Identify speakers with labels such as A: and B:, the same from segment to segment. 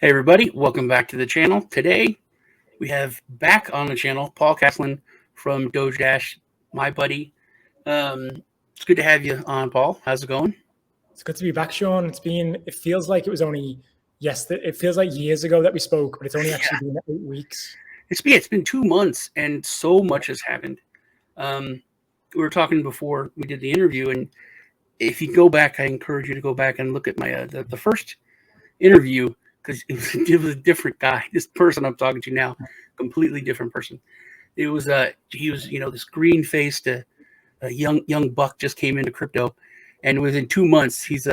A: Hey everybody, welcome back to the channel. Today we have back on the channel Paul Caslin from Doge, my buddy. It's good to have you on, Paul. How's it going?
B: It's good to be back, Sean. It feels like it was only yesterday. It feels like years ago that we spoke, but it's only actually been 8 weeks.
A: It's been 2 months and so much has happened. We were talking before we did the interview, and if you go back, I encourage you to go back and look at my the first interview, because it was a different guy. This person I'm talking to now, completely different person. It was he was this green-faced young buck, just came into crypto, and within 2 months he's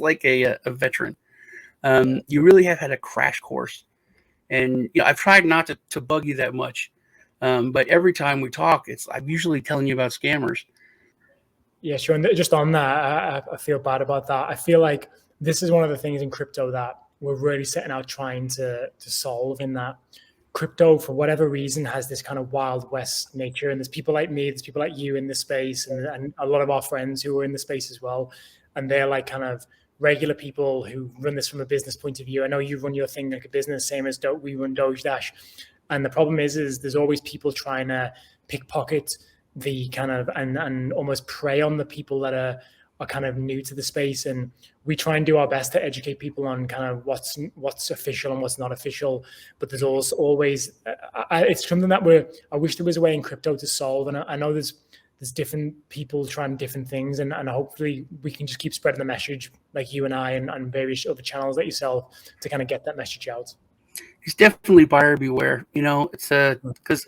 A: like a veteran. You really have had a crash course, and I've tried not to bug you that much, but every time we talk, I'm usually telling you about scammers.
B: Yeah, sure. And just on that, I feel bad about that. I feel like this is one of the things in crypto that we're really setting out trying to solve, in that crypto, for whatever reason, has this kind of Wild West nature. And there's people like me, there's people like you in this space, and a lot of our friends who are in the space as well. And they're like kind of regular people who run this from a business point of view. I know you run your thing like a business, same as we run Doge Dash. And the problem is there's always people trying to pickpocket the kind of and almost prey on the people that are kind of new to the space. And we try and do our best to educate people on kind of what's official and what's not official. But there's also always it's something that I wish there was a way in crypto to solve. And I know there's different people trying different things, and hopefully we can just keep spreading the message, like you and I and various other channels that yourself, to kind of get that message out.
A: It's definitely buyer beware. It's because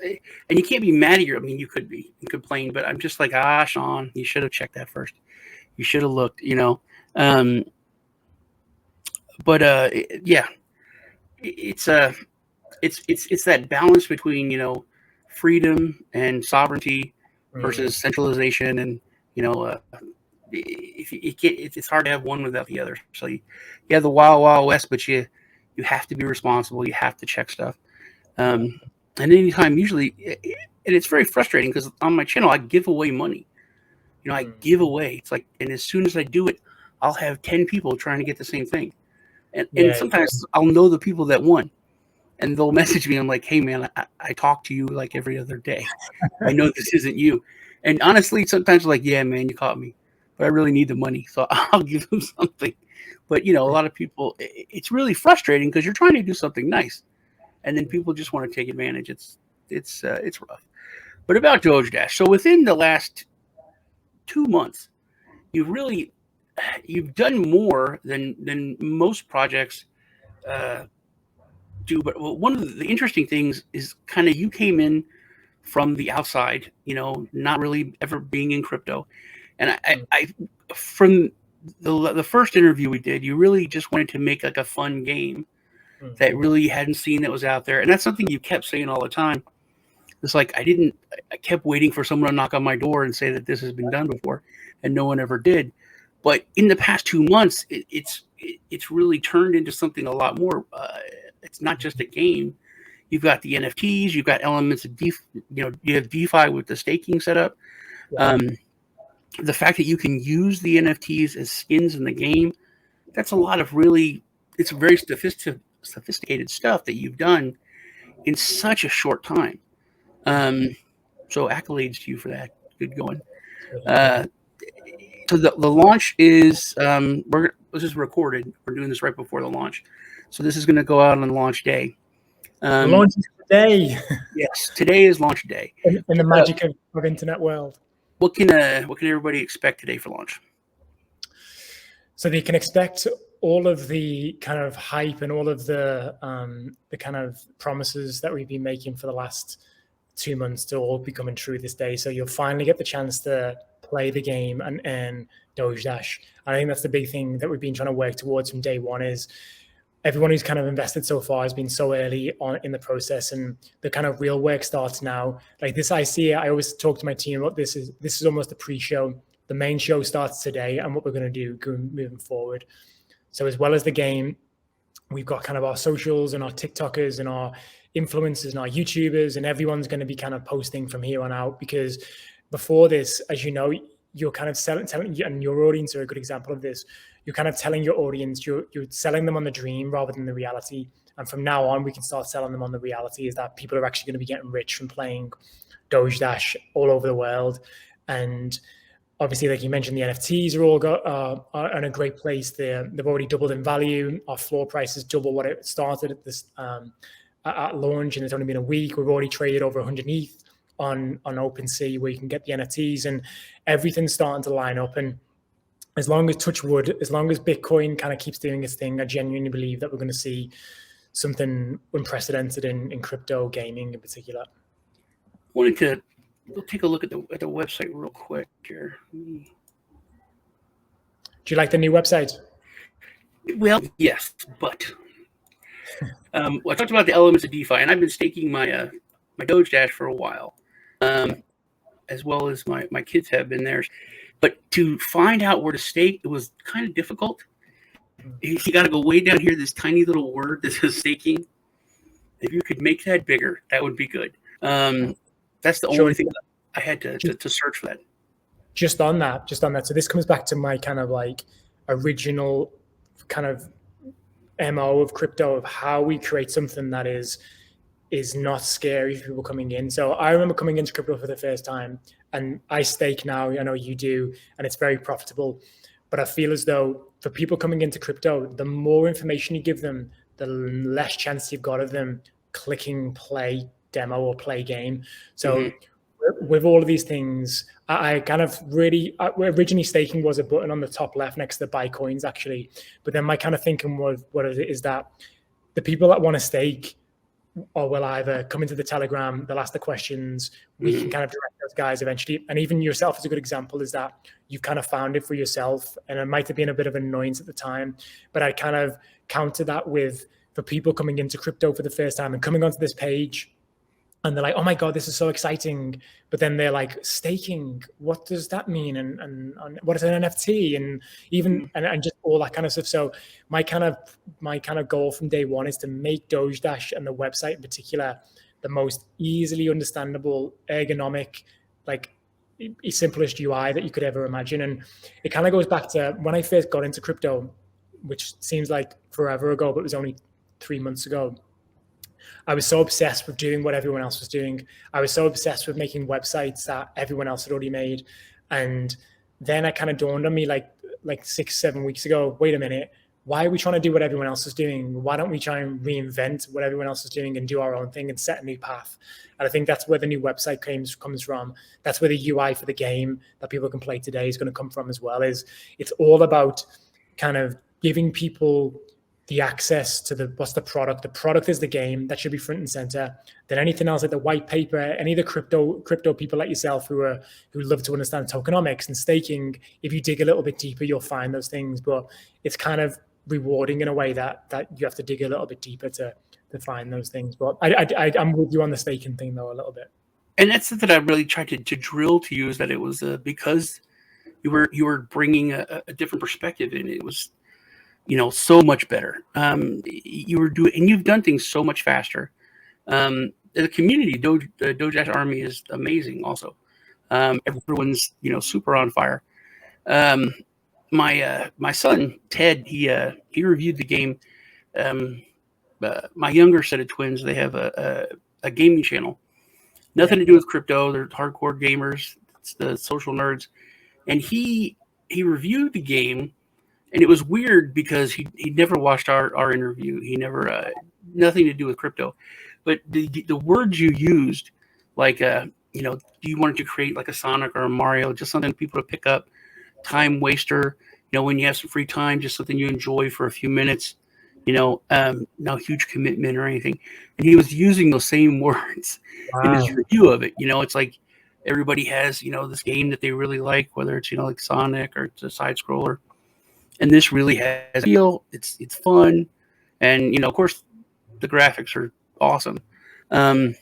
A: and you can't be mad at you could be and complain, but I'm just like, Sean, you should have checked that first. You should have looked, but yeah, it's that balance between, freedom and sovereignty versus centralization. And, if you can't, it's hard to have one without the other. So you have the wild west, but you have to be responsible. You have to check stuff. And anytime, usually, and it's very frustrating because on my channel, I give away money. I give away. It's like, and as soon as I do it, I'll have 10 people trying to get the same thing. And sometimes I'll know the people that won, and they'll message me. I'm like, hey man, I talk to you like every other day. I know this isn't you. And honestly, sometimes I'm like, yeah, man, you caught me, but I really need the money. So I'll give them something. But a lot of people, it's really frustrating because you're trying to do something nice, and then people just want to take advantage. It's rough. But about Doge Dash, so within the last 2 months, you've done more than most projects do. But one of the interesting things is kind of you came in from the outside, not really ever being in crypto. And I from the first interview we did, you really just wanted to make like a fun game that really hadn't seen that was out there. And that's something you kept saying all the time. It's like I kept waiting for someone to knock on my door and say that this has been done before, and no one ever did. But in the past 2 months, it's really turned into something a lot more. It's not just a game. You've got the NFTs, you've got elements of DeFi. You have DeFi with the staking setup. Yeah. The fact that you can use the NFTs as skins in the game, that's a lot of it's very sophisticated stuff that you've done in such a short time. So accolades to you for that. Good going. So the launch is this is recorded. We're doing this right before the launch, so this is going to go out on launch day.
B: Launch is today.
A: Yes, today is launch day.
B: In the magic of internet world.
A: What can everybody expect today for launch?
B: So they can expect all of the kind of hype and all of the kind of promises that we've been making for the last 2 months to all be coming true this day. So you'll finally get the chance to play the game and earn Doge Dash. I think that's the big thing that we've been trying to work towards from day one. Is everyone who's kind of invested so far has been so early on in the process, and the kind of real work starts now. Like this, I always talk to my team about this is almost a pre-show. The main show starts today, and what we're going to do moving forward. So as well as the game, we've got kind of our socials and our TikTokers and our influencers and our YouTubers, and everyone's going to be kind of posting from here on out, because before this, as you know, you're kind of telling, and your audience are a good example of this. You're kind of telling your audience, you're selling them on the dream rather than the reality. And from now on, we can start selling them on the reality, is that people are actually going to be getting rich from playing Doge Dash all over the world. And obviously, like you mentioned, the NFTs are all are in a great place. They've already doubled in value. Our floor price is double what it started at this at launch, and it's only been a week. We've already traded over 100 ETH on OpenSea, where you can get the NFTs, and everything's starting to line up. And as long as, touch wood, as long as Bitcoin kind of keeps doing its thing, I genuinely believe that we're going to see something unprecedented in crypto gaming in particular.
A: Wanted to take a look at the website real quick here.
B: Do you like the new website?
A: Well, yes, but well, I talked about the elements of DeFi, and I've been staking my my Doge Dash for a while, as well as my kids have been theirs. But to find out where to stake, it was kind of difficult. You got to go way down here, this tiny little word that says staking. If you could make that bigger, that would be good. That's the only thing that I had to search for that.
B: Just on that. So this comes back to my kind of like original kind of MO of crypto, of how we create something that is not scary for people coming in. So I remember coming into crypto for the first time, and I stake now, I know you do, and it's very profitable. But I feel as though for people coming into crypto, the more information you give them, the less chance you've got of them clicking play demo or play game. So with all of these things, I kind of really, originally staking was a button on the top left next to the buy coins, actually. But then my kind of thinking was, what is that the people that want to stake or will either come into the Telegram, they'll ask the questions, we can kind of direct those guys eventually. And even yourself is a good example, is that you've kind of found it for yourself. And it might have been a bit of an annoyance at the time, but I kind of counter that with, for people coming into crypto for the first time and coming onto this page, and they're like, oh my God, this is so exciting. But then they're like, staking, what does that mean? And what is an NFT? And even, and just all that kind of stuff. So my kind of goal from day one is to make Doge Dash, and the website in particular, the most easily understandable, ergonomic, like simplest UI that you could ever imagine. And it kind of goes back to when I first got into crypto, which seems like forever ago, but it was only 3 months ago. I was so obsessed with doing what everyone else was doing. I was so obsessed with making websites that everyone else had already made. And then it kind of dawned on me like 6-7 weeks ago, wait a minute, why are we trying to do what everyone else is doing? Why don't we try and reinvent what everyone else is doing and do our own thing and set a new path? And I think that's where the new website comes from. That's where the UI for the game that people can play today is going to come from as well. It's all about kind of giving people the access to what's the product. The product is the game. That should be front and center. Then anything else, like the white paper, any of the crypto people like yourself who love to understand tokenomics and staking, if you dig a little bit deeper, you'll find those things. But it's kind of rewarding in a way that you have to dig a little bit deeper to find those things. But I'm with you on the staking thing though a little bit.
A: And that's something I really tried to drill to you, is that it was because you were bringing a different perspective in. It was, so much better. You were doing, and you've done things so much faster. The community, the Doge Dash Army, is amazing. Also, everyone's super on fire. My son Ted, he reviewed the game. My younger set of twins, they have a gaming channel, nothing to do with crypto. They're hardcore gamers. It's the social nerds, and he reviewed the game. And it was weird because he never watched our interview. He never, nothing to do with crypto. But the words you used, like, do you want to create like a Sonic or a Mario, just something people to pick up, time waster, when you have some free time, just something you enjoy for a few minutes, no huge commitment or anything. And he was using those same words in his review of it. It's like everybody has, this game that they really like, whether it's, like Sonic or it's a side scroller. And this really has a feel. It's fun, and of course, the graphics are awesome. But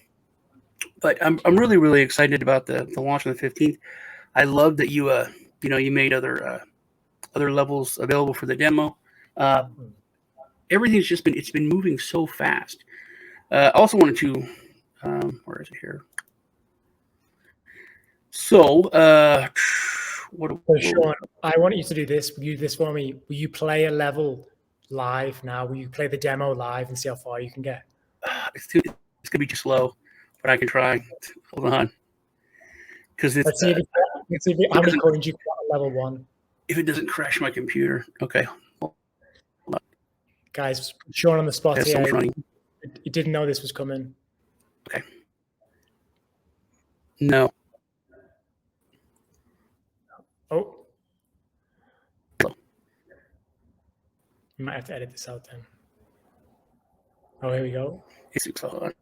A: I'm really, really excited about the launch on the 15th. I love that you you made other levels available for the demo. Everything's just been moving so fast. I also wanted to where is it here? So
B: So Sean, I want you to do this. Will you do this for me? Will you play a level live now? Will you play the demo live and see how far you can get?
A: It's gonna be too slow, but I can try. Hold on, because it's.
B: Let's see how many coins you got at level 1.
A: If it doesn't crash my computer, okay.
B: Guys, Sean on the spot
A: That's
B: here.
A: so much running.
B: You didn't know this was coming.
A: Okay. No.
B: Oh. You might have to edit this out then. Oh, here we go.
A: It's so hard.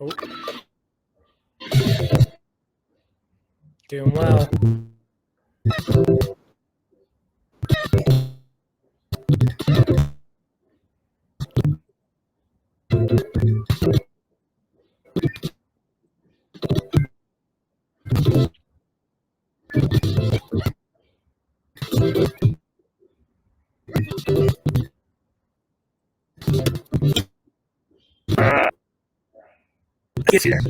B: Oh. Doing well.
A: Get here.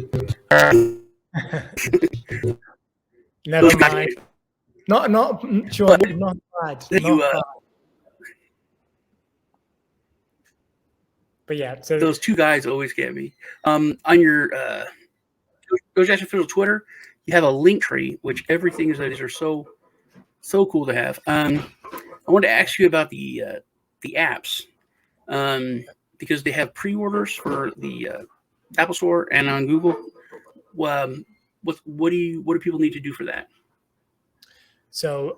B: Never mind. Not sure. Not bad. Not bad. But yeah, so
A: those two guys always get me. On your Doge Dash official Twitter, you have a link tree, which everything is are so cool to have. I wanted to ask you about the apps, because they have pre-orders for the Apple Store and on Google. What do people need to do for that?
B: So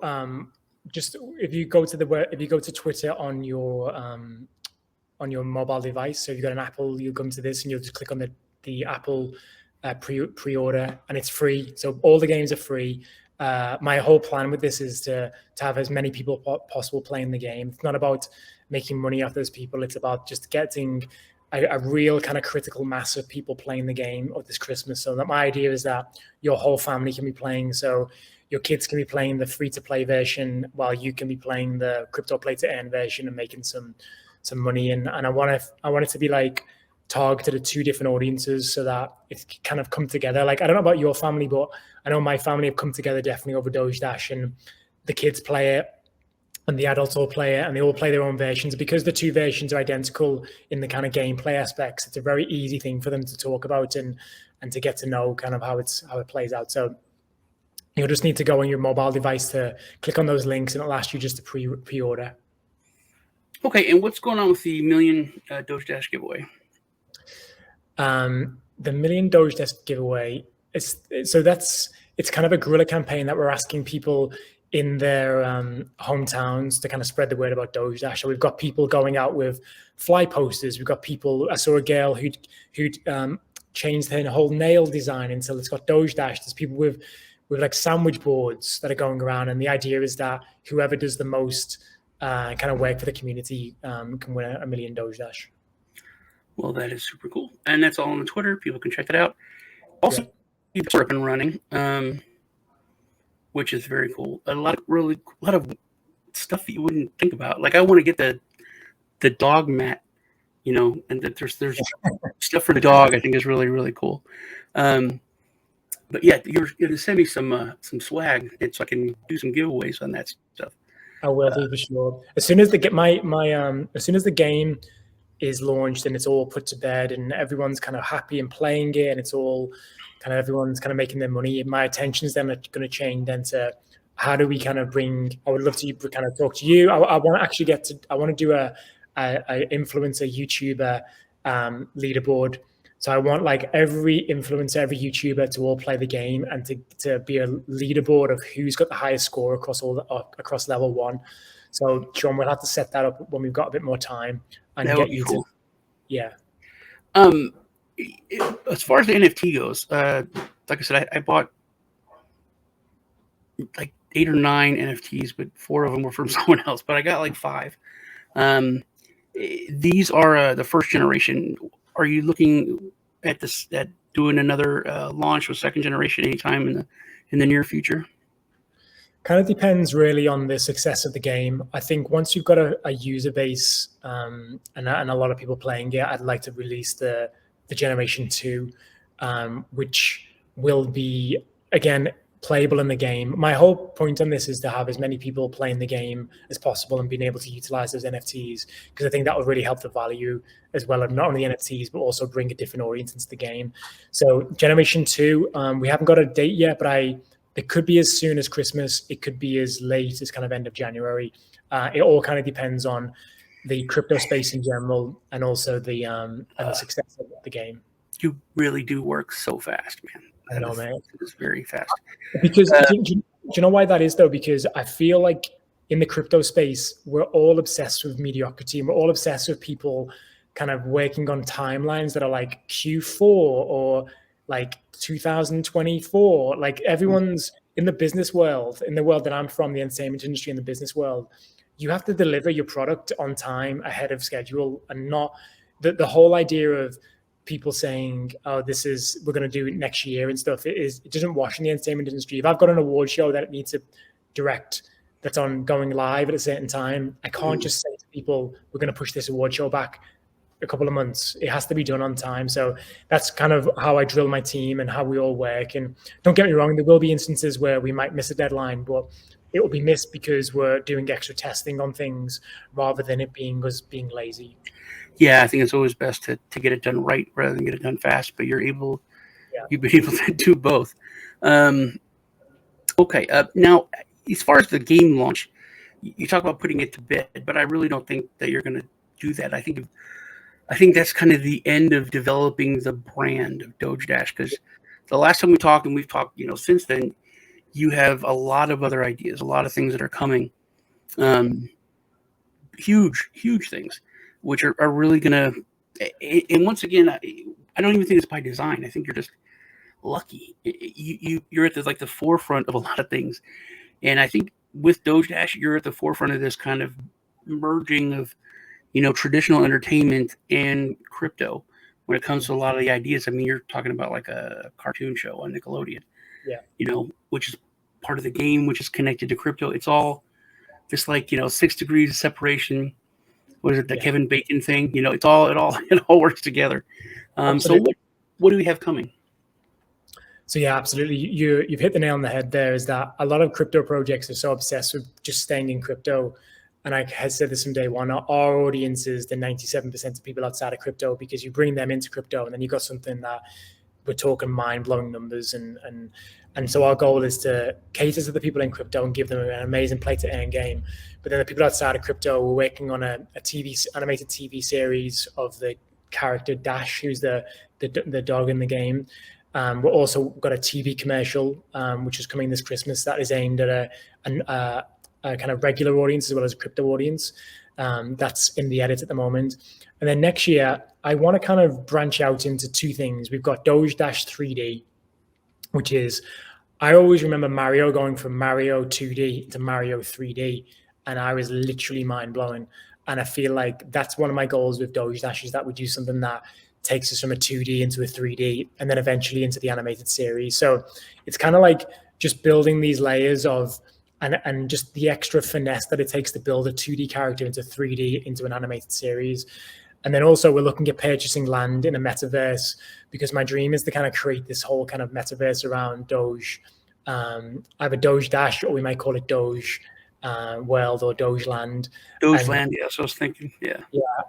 B: just if you go to Twitter on your mobile device, so if you've got an Apple, you come to this and you'll just click on the Apple pre-order, and it's free. So all the games are free. My whole plan with this is to have as many people possible playing the game. It's not about making money off those people. It's about just getting a real kind of critical mass of people playing the game of this Christmas. So that my idea is that your whole family can be playing. So your kids can be playing the free-to-play version while you can be playing the crypto play-to-earn version and making some money. And I want it to be like targeted at two different audiences so that it kind of come together. Like, I don't know about your family, but I know my family have come together definitely over Doge Dash, and the kids play it and the adults all play it, and they all play their own versions. Because the two versions are identical in the kind of gameplay aspects, it's a very easy thing for them to talk about and to get to know kind of how it plays out. So you'll just need to go on your mobile device to click on those links, and it'll ask you just to pre-order.
A: Okay, and what's going on with the million Doge Dash giveaway?
B: The million Doge Dash giveaway it's kind of a guerrilla campaign that we're asking people in their hometowns to kind of spread the word about Doge Dash. So we've got people going out with fly posters. We've got people. I saw a girl who'd changed her whole nail design until it's got Doge Dash. There's people with like sandwich boards that are going around, and the idea is that whoever does the most kind of work for the community can win a million Doge Dash.
A: Well, that is super cool, and that's all on the Twitter. People can check it out. Also, people are up and running, which is very cool. A lot of stuff that you wouldn't think about. Like, I want to get the dog mat, and that there's stuff for the dog. I think is really, really cool. But yeah, you're gonna send me some swag, and so I can do some giveaways on that stuff.
B: I will do for sure. As soon as as soon as the game is launched and it's all put to bed and everyone's kind of happy and playing it, and it's all kind of everyone's kind of making their money, my attention's then going to change then to how do we kind of bring. I would love to kind of talk to you. I want to actually I want to do a influencer YouTuber leaderboard. So I want like every influencer, every YouTuber to all play the game and to be a leaderboard of who's got the highest score across level 1. So Sean, we'll have to set that up when we've got a bit more time and
A: that
B: get you
A: cool.
B: Yeah.
A: As far as the NFT goes, like I said, I bought like 8 or 9 NFTs, but 4 of them were from someone else. But I got like 5. These are the first generation. Are you looking at doing another launch with second generation anytime in the near future?
B: Kind of depends really on the success of the game. I think once you've got a user base and a lot of people playing it, I'd like to release the Generation 2, which will be, again, playable in the game. My whole point on this is to have as many people playing the game as possible and being able to utilize those NFTs, because I think that will really help the value as well of not only NFTs, but also bring a different audience into the game. So Generation 2, we haven't got a date yet, but it could be as soon as Christmas. It could be as late as kind of end of January. It all kind of depends on the crypto space in general and also the success of the game.
A: You really do work so fast, man.
B: I know, man.
A: It's very fast.
B: Because do you know why that is, though? Because I feel like in the crypto space, we're all obsessed with mediocrity, and we're all obsessed with people kind of working on timelines that are like Q4 or like 2024. Like everyone's in the business world, in the world that I'm from, the entertainment industry, in the business world, you have to deliver your product on time, ahead of schedule, and not the whole idea of people saying, oh, we're going to do it next year and stuff. It doesn't wash in the entertainment industry. If I've got an award show that it needs to direct that's on going live at a certain time, I can't just say to people, we're going to push this award show back a couple of months. It has to be done on time. So that's kind of how I drill my team and how we all work. And don't get me wrong, there will be instances where we might miss a deadline, but it will be missed because we're doing extra testing on things rather than it being us being lazy.
A: Yeah, I think it's always best to get it done right rather than get it done fast. But you've been able to do both. Okay. Now, as far as the game launch, you talk about putting it to bed, but I really don't think that you're going to do that. I think that's kind of the end of developing the brand of Doge Dash, because the last time we talked, and we've talked, since then, you have a lot of other ideas, a lot of things that are coming, huge things, which are really going to, and once again, I don't even think it's by design. I think you're just lucky. You're at the forefront of a lot of things. And I think with Doge Dash, you're at the forefront of this kind of merging of, traditional entertainment and crypto when it comes to a lot of the ideas. I mean, you're talking about like a cartoon show on Nickelodeon, which is part of the game, which is connected to crypto. It's all just 6 degrees of separation. What is it? The Kevin Bacon thing? It all works together. So what do we have coming?
B: So yeah, absolutely. You've hit the nail on the head there, is that a lot of crypto projects are so obsessed with just staying in crypto. And I had said this from day one, our audience is the 97% of people outside of crypto, because you bring them into crypto and then you've got something that we're talking mind-blowing numbers. And so our goal is to cater to the people in crypto and give them an amazing play-to-earn game. But then the people outside of crypto, we're working on an animated TV series of the character Dash, who's the dog in the game. We're also got a TV commercial, which is coming this Christmas, that is aimed at a kind of regular audience as well as a crypto audience. That's in the edit at the moment. And then next year, I want to kind of branch out into two things. We've got Doge Dash 3D, which is, I always remember Mario going from Mario 2D to Mario 3D, and I was literally mind blowing. And I feel like that's one of my goals with Doge Dash, is that we do something that takes us from a 2D into a 3D and then eventually into the animated series. So it's kind of like just building these layers of, and just the extra finesse that it takes to build a 2D character into 3D into an animated series. And then also we're looking at purchasing land in a metaverse, because my dream is to kind of create this whole kind of metaverse around Doge. Either Doge Dash, or we might call it Doge World or Doge Land.
A: Doge Land, yeah. So I was thinking, yeah.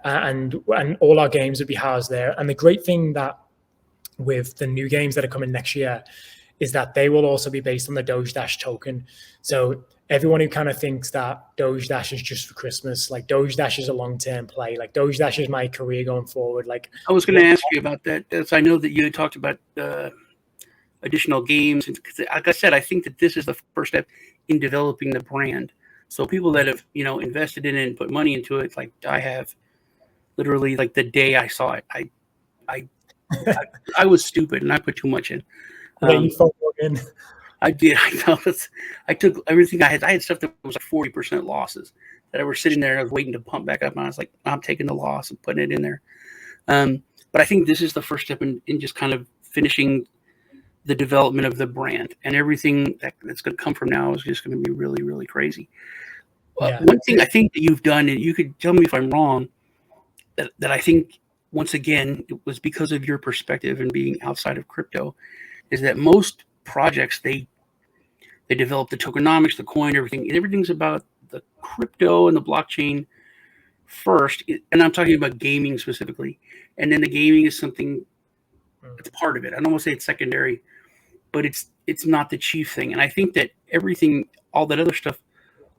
B: And all our games would be housed there. And the great thing that with the new games that are coming next year is that they will also be based on the Doge Dash token. So everyone who kind of thinks that Doge Dash is just for Christmas, like Doge Dash is a long-term play. Like Doge Dash is my career going forward. Like
A: I was going to ask you about that. I know that you talked about additional games. Like I said, I think that this is the first step in developing the brand. So people that have, invested in it and put money into it, like I have, literally, like the day I saw it, I was stupid and I put too much in. I did. I took everything I had. I had stuff that was like 40% losses that I was sitting there. I was waiting to pump back up, and I was like, I'm taking the loss and putting it in there. But I think this is the first step in just kind of finishing the development of the brand, and everything that's going to come from now is just going to be really, really crazy. One thing I think that you've done, and you could tell me if I'm wrong, that I think, once again, it was because of your perspective and being outside of crypto, is that most projects, they develop the tokenomics, the coin, everything, and everything's about the crypto and the blockchain first. And I'm talking about gaming specifically. And then the gaming is something that's part of it. I don't want to say it's secondary, but it's not the chief thing. And I think that everything, all that other stuff,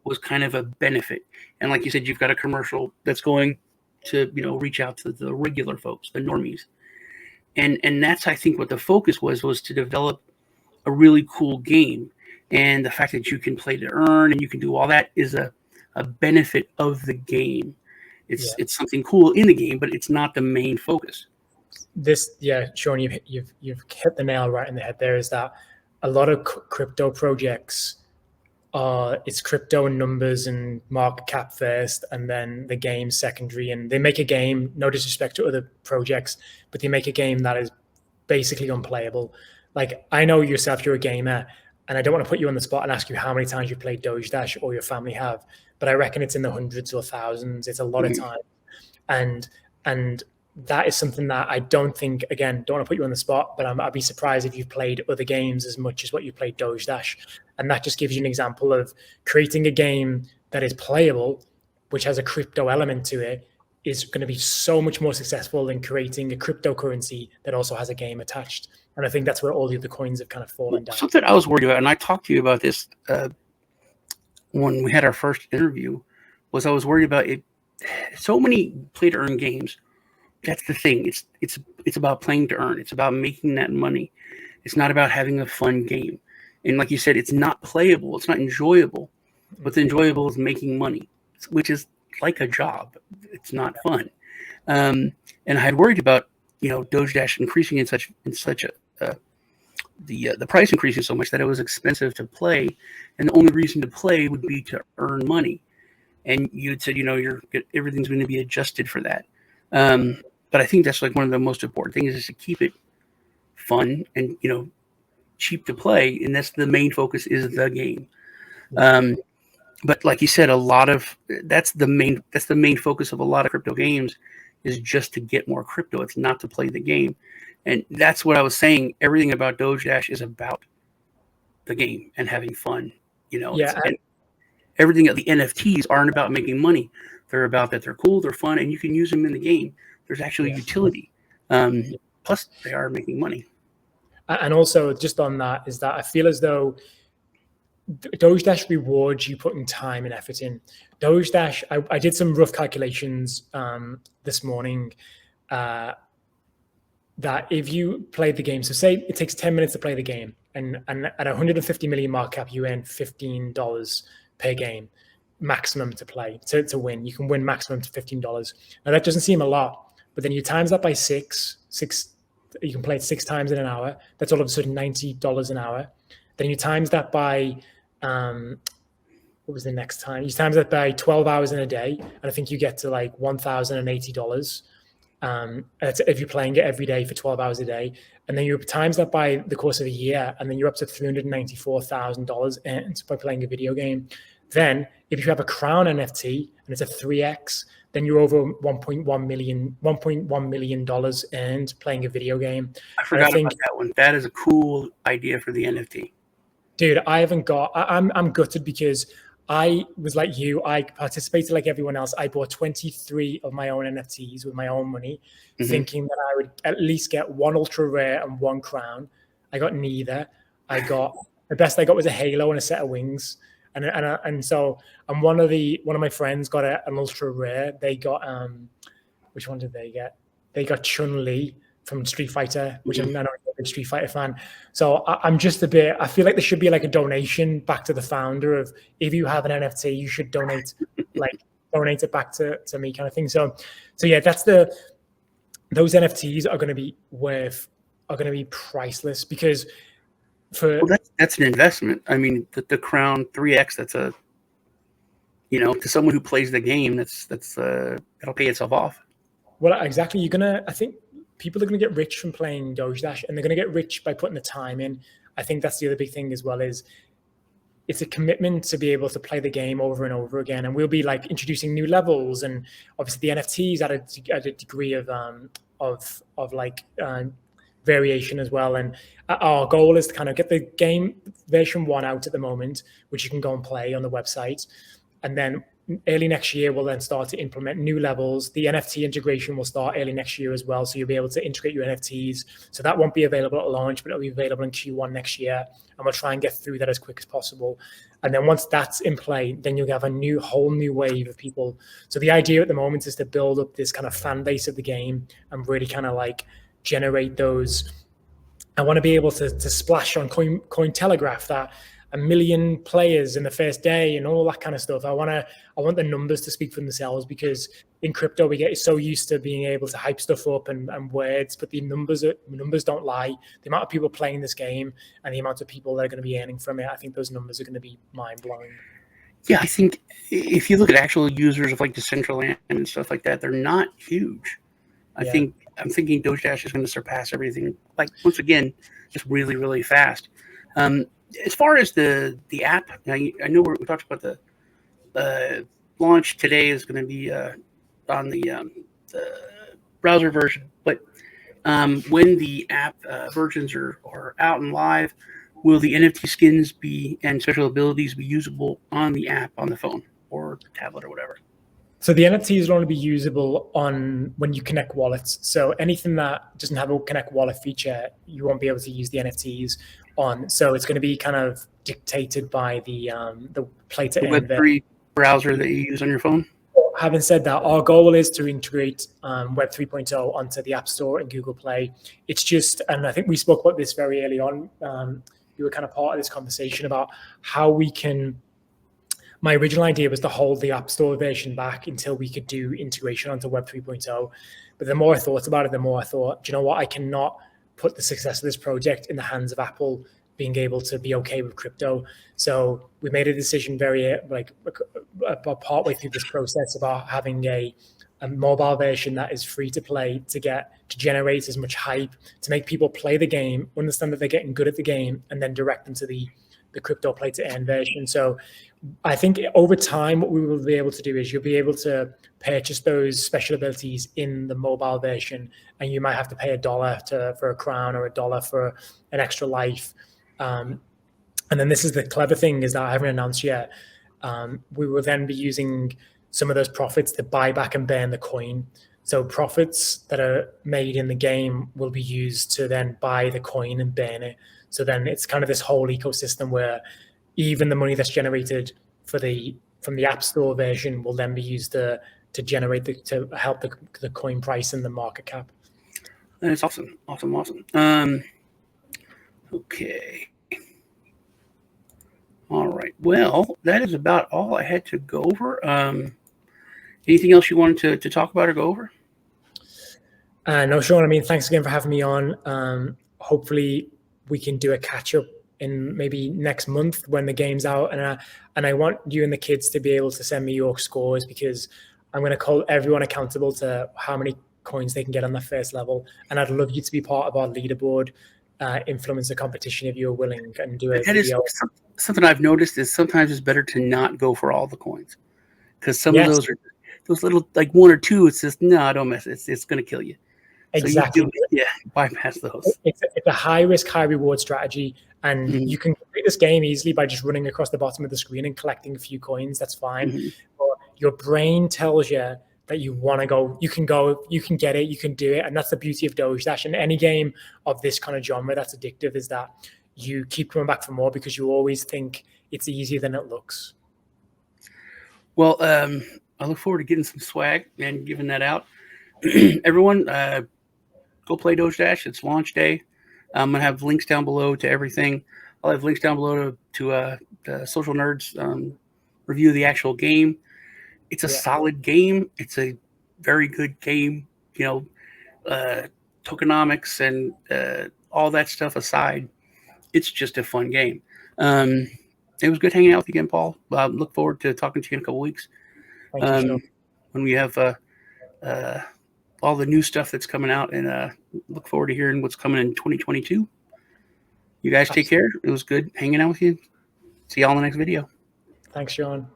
A: was kind of a benefit. And like you said, you've got a commercial that's going to, reach out to the regular folks, the normies. And that's, I think, what the focus was to develop a really cool game. And the fact that you can play to earn and you can do all that is a benefit of the game. It's something cool in the game, but it's not the main focus.
B: Sean, you've hit the nail right in the head there, is that a lot of crypto projects it's crypto and numbers and market cap first, and then the game secondary. And they make a game, no disrespect to other projects, but they make a game that is basically unplayable. Like, I know yourself, you're a gamer, and I don't want to put you on the spot and ask you how many times you played Doge Dash or your family have, but I reckon it's in the hundreds or thousands. It's a lot of time. And that is something that I don't think, again, don't want to put you on the spot, but I'd be surprised if you've played other games as much as what you played Doge Dash. And that just gives you an example of creating a game that is playable, which has a crypto element to it, is going to be so much more successful than creating a cryptocurrency that also has a game attached. And I think that's where all the other coins have kind of fallen down.
A: Something I was worried about, and I talked to you about this when we had our first interview, was I was worried about it. So many play to earn games. That's the thing. It's about playing to earn. It's about making that money. It's not about having a fun game. And like you said, it's not playable. It's not enjoyable. What's enjoyable is making money, which is like a job. It's not fun. And I had worried about, Doge Dash increasing in such a the price increasing so much that it was expensive to play, and the only reason to play would be to earn money. And you had said, everything's going to be adjusted for that. But I think that's like one of the most important things, is to keep it fun and, cheap to play. And that's the main focus, is the game. But like you said, that's the main focus of a lot of crypto games, is just to get more crypto. It's not to play the game. And that's what I was saying. Everything about Doge Dash is about the game and having fun, and everything. The NFTs aren't about making money. They're about that they're cool, they're fun, and you can use them in the game. There's actually utility. Plus, they are making money.
B: And also, just on that, is that I feel as though Doge Dash rewards you putting time and effort in. Doge Dash, I did some rough calculations this morning that if you played the game, so say it takes 10 minutes to play the game, and at 150 million market cap, you earn $15 per game maximum to play, to win. You can win maximum to $15. Now, that doesn't seem a lot, but then you times that by six, you can play it 6 times in an hour. That's all of a sudden $90 an hour. Then you times that by, what was the next time? You times that by 12 hours in a day, and I think you get to like $1,080. If you're playing it every day for 12 hours a day. And then you times that by the course of a year, and then you're up to $394,000 earned by playing a video game. Then if you have a Crown NFT and it's a 3x, then you're over $1.1 million earned playing a video game.
A: I forgot about that one. That is a cool idea for the NFT.
B: Dude, I'm gutted, because I was like you. I participated like everyone else. I bought 23 of my own NFTs with my own money, thinking that I would at least get one ultra rare and one crown. I got neither. The best I got was a halo and a set of wings. And so one of my friends got an ultra rare. They got which one did they get? They got Chun-Li from Street Fighter, which I'm not a big Street Fighter fan. So I'm just a bit. I feel like there should be like a donation back to the founder of, if you have an NFT, you should donate it back to me, kind of thing. So yeah, those NFTs are going to be priceless, because
A: that's an investment. I mean, the Crown 3X, that's to someone who plays the game, that'll pay itself off.
B: Well, exactly. I think people are going to get rich from playing Doge Dash, and they're going to get rich by putting the time in. I think that's the other big thing as well, is it's a commitment to be able to play the game over and over again. And we'll be like introducing new levels, and obviously the NFTs at a degree of variation as well. And our goal is to kind of get the game version 1 out at the moment, which you can go and play on the website. And then early next year, we'll then start to implement new levels. The NFT integration will start early next year as well. So you'll be able to integrate your NFTs. So that won't be available at launch, but it'll be available in Q1 next year. And we'll try and get through that as quick as possible. And then once that's in play, then you'll have a whole new wave of people. So the idea at the moment is to build up this kind of fan base of the game and really kind of like generate those. I want to be able to splash on Cointelegraph that 1 million players in the first day and all that kind of stuff. I want the numbers to speak for themselves, because in crypto we get so used to being able to hype stuff up and words, but the numbers don't lie. The amount of people playing this game and the amount of people that are going to be earning from it, I think those numbers are going to be mind blowing.
A: Yeah, I think if you look at actual users of like Decentraland and stuff like that, they're not huge. I'm thinking Doge Dash is going to surpass everything. Like, once again, just really, really fast. As far as the app, I know we talked about the launch today is going to be on the browser version, but when the app versions are out and live, will the NFT skins and special abilities be usable on the app, on the phone or tablet or whatever?
B: So the NFTs will only be usable when you connect wallets. So anything that doesn't have a connect wallet feature, you won't be able to use the NFTs on. So it's going to be kind of dictated by the play to earn.
A: Web3 browser that you use on your phone.
B: Having said that, our goal is to integrate Web 3.0 onto the App Store and Google Play. It's just, and I think we spoke about this very early on. You were kind of part of this conversation about how we can. My original idea was to hold the App Store version back until we could do integration onto Web 3.0. But the more I thought about it, the more I thought, do you know what? I cannot put the success of this project in the hands of Apple being able to be okay with crypto. So we made a decision about partway through this process about having a mobile version that is free to play, to generate as much hype, to make people play the game, understand that they're getting good at the game, and then direct them to the crypto play to earn version. So I think over time, what we will be able to do is you'll be able to purchase those special abilities in the mobile version, and you might have to pay $1 for a crown or $1 for an extra life. And then this is the clever thing, is that I haven't announced yet. We will then be using some of those profits to buy back and burn the coin. So profits that are made in the game will be used to then buy the coin and burn it. So then it's kind of this whole ecosystem where even the money that's generated from the App Store version will then be used to help the coin price and the market cap.
A: That's awesome. Okay. All right. Well, that is about all I had to go over. Anything else you wanted to talk about or go over?
B: No, Sean. I mean, thanks again for having me on. Hopefully, we can do a catch up in maybe next month when the game's out, and I want you and the kids to be able to send me your scores, because I'm going to call everyone accountable to how many coins they can get on the first level, and I'd love you to be part of our leaderboard influencer competition if you're willing, and do a video.
A: Is something I've noticed is sometimes it's better to not go for all the coins, because some of those are those little, like 1 or 2. It's just, no, don't mess it. It's going to kill you.
B: Exactly.
A: So bypass those.
B: It's a high risk, high reward strategy, and you can complete this game easily by just running across the bottom of the screen and collecting a few coins. That's fine. But your brain tells you that you want to go, you can get it, you can do it. And that's the beauty of Doge Dash. And any game of this kind of genre that's addictive is that you keep coming back for more, because you always think it's easier than it looks.
A: Well, I look forward to getting some swag and giving that out. Everyone, go play Doge Dash. It's launch day. I'm going to have links down below to everything. I'll have links down below to the Social Nerds review of the actual game. It's a solid game. It's a very good game. Tokenomics and all that stuff aside, it's just a fun game. It was good hanging out with you again, Paul. Look forward to talking to you in a couple weeks.
B: Thank you,
A: when we have all the new stuff that's coming out, and look forward to hearing what's coming in 2022. You guys take care. It was good hanging out with you. See y'all in the next video.
B: Thanks, Sean.